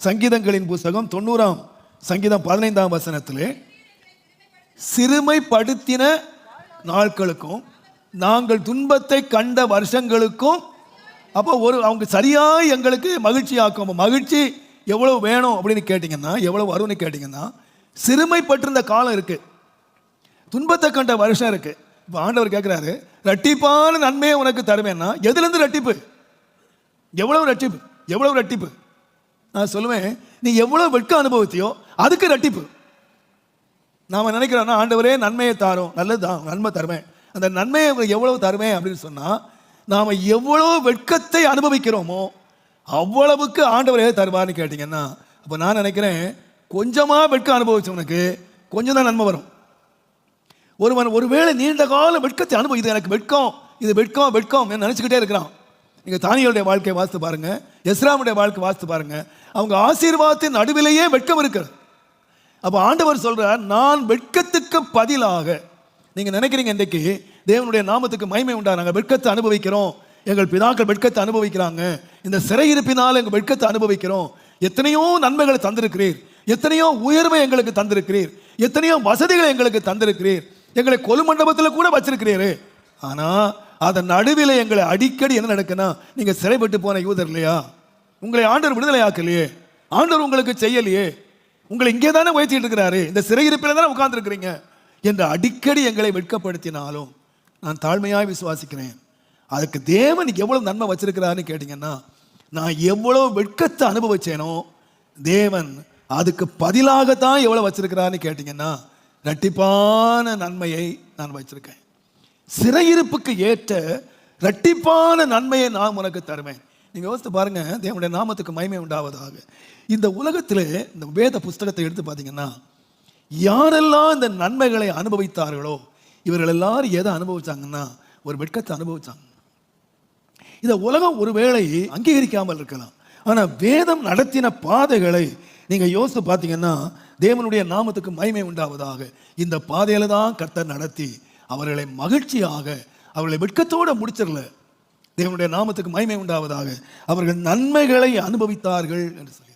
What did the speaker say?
சங்கீதங்களின் புஸ்தகம் 90ஆம் சங்கீதம் 15ஆம் வசனத்திலே சிறுமைப்படுத்தின நாட்களுக்கும் நாங்கள் துன்பத்தை கண்ட வருஷங்களுக்கும் அப்போ அவங்க சரியா எங்களுக்கு மகிழ்ச்சி ஆக்கும். மகிழ்ச்சி எவ்வளவு வேணும் அப்படின்னு கேட்டிங்கன்னா, எவ்வளவு வரும்னு கேட்டிங்கன்னா, சிறுமைப்பட்டிருந்த காலம் இருக்கு, துன்பத்தை கண்ட வருஷம் இருக்கு. இப்போ ஆண்டவர் கேட்குறாரு, ரட்டிப்பான நன்மையை உனக்கு தருவேன்னா எதுலேருந்து ரட்டிப்பு? எவ்வளவு ரட்டிப்பு? எவ்வளவு ரட்டிப்பு? நான் சொல்லுவேன், நீ எவ்வளவு வெட்கம் அனுபவித்தியோ அதுக்கு ரட்டிப்பு. நாம் நினைக்கிறோன்னா, ஆண்டவரே நன்மையை தாரோம், நல்லதுதான், நன்மை தருவேன், அந்த நன்மையை எவ்வளவு தருவேன் அப்படின்னு சொன்னால், நாம் எவ்வளவு வெட்கத்தை அனுபவிக்கிறோமோ அவ்வளவுக்கு ஆண்டவரே தருவார்னு கேட்டிங்கன்னா, அப்போ நான் நினைக்கிறேன், கொஞ்சமாக வெட்கம் அனுபவிச்சவனுக்கு கொஞ்சம் தான் நன்மை வரும். ஒருவன் ஒருவேளை நீண்ட கால வெட்கத்தை அனுபவிது, எனக்கு வெட்கம், இது வெட்கம் வெட்கம் நினச்சிக்கிட்டே இருக்கிறான். நீங்கள் தானியேலுடைய வாழ்க்கையை வாசித்து பாருங்க, எஸ்ராமுடைய வாழ்க்கை வாசித்து பாருங்க, அவங்க ஆசீர்வாதத்தின் நடுவிலேயே வெட்கம் இருக்கிறது. அப்போ ஆண்டவர் சொல்றார், நான் வெட்கத்துக்கு பதிலாக, நீங்கள் நினைக்கிறீங்க இன்றைக்கு தேவனுடைய நாமத்துக்கு மகிமை உண்டா, நாங்கள் வெட்கத்தை அனுபவிக்கிறோம், எங்கள் பிதாக்கள் வெட்கத்தை அனுபவிக்கிறாங்க, இந்த சிறையிருப்பினால் எங்கள் வெட்கத்தை அனுபவிக்கிறோம், எத்தனையோ நன்மைகளை தந்திருக்கிறீர், எத்தனையோ உயர்வை எங்களுக்கு தந்திருக்கிறீர், எத்தனையோ வசதிகளை எங்களுக்கு தந்திருக்கிறீர், எங்களை கொலு மண்டபத்தில் கூட வச்சிருக்கிறீரு. ஆனால் அதன் நடுவில் எங்களை அடிக்கடி என்ன நடக்குன்னா, நீங்கள் சிறைப்பட்டு போன யூதர் இல்லையா, உங்களை ஆண்டவர் விடுதலை ஆக்கலையே, ஆண்டவர் உங்களுக்கு செய்யலையே, உங்களை இங்கே தானே உயர்த்திட்டு இருக்கிறாரு, இந்த சிறையிருப்பில் தானே உட்கார்ந்துருக்கிறீங்க என்று அடிக்கடி எங்களை வெட்கப்படுத்தினாலும் நான் தாழ்மையாக விசுவாசிக்கிறேன், அதுக்கு தேவன் எவ்வளவு நன்மை வச்சிருக்கிறாருன்னு கேட்டீங்கன்னா, நான் எவ்வளவு வெட்கத்தை அனுபவிச்சேனோ தேவன் அதுக்கு பதிலாகத்தான் எவ்வளவு வச்சிருக்கிறாருன்னு கேட்டீங்கன்னா, இரட்டிப்பான நன்மையை நான் வச்சிருக்கேன். சிறையிருப்புக்கு ஏற்ற இரட்டிப்பான நன்மையை நான் உனக்கு தருவேன். நீங்க யோசித்து பாருங்க, தேவனுடைய நாமத்துக்கு மகிமை உண்டாவதாக. இந்த உலகத்தில் இந்த வேத புஸ்தகத்தை எடுத்து பார்த்தீங்கன்னா, யாரெல்லாம் இந்த நன்மைகளை அனுபவித்தார்களோ இவர்கள் எல்லாரும் எதை அனுபவிச்சாங்கன்னா, ஒரு வெட்கத்தை அனுபவிச்சாங்க. இந்த உலகம் ஒருவேளை அங்கீகரிக்காமல் இருக்கலாம், ஆனால் வேதம் நடத்தின பாதைகளை நீங்க யோசித்து பார்த்தீங்கன்னா, தேவனுடைய நாமத்துக்கு மகிமை உண்டாவதாக, இந்த பாதையில தான் கர்த்தர் நடத்தி அவர்களை மகிழ்ச்சியாக, அவர்களை வெட்கத்தோடு முடிச்சிடல, தேவனுடைய நாமத்துக்கு மகிமை உண்டாவதாக, அவர்கள் நன்மைகளை அனுபவித்தார்கள் என்று சொல்லி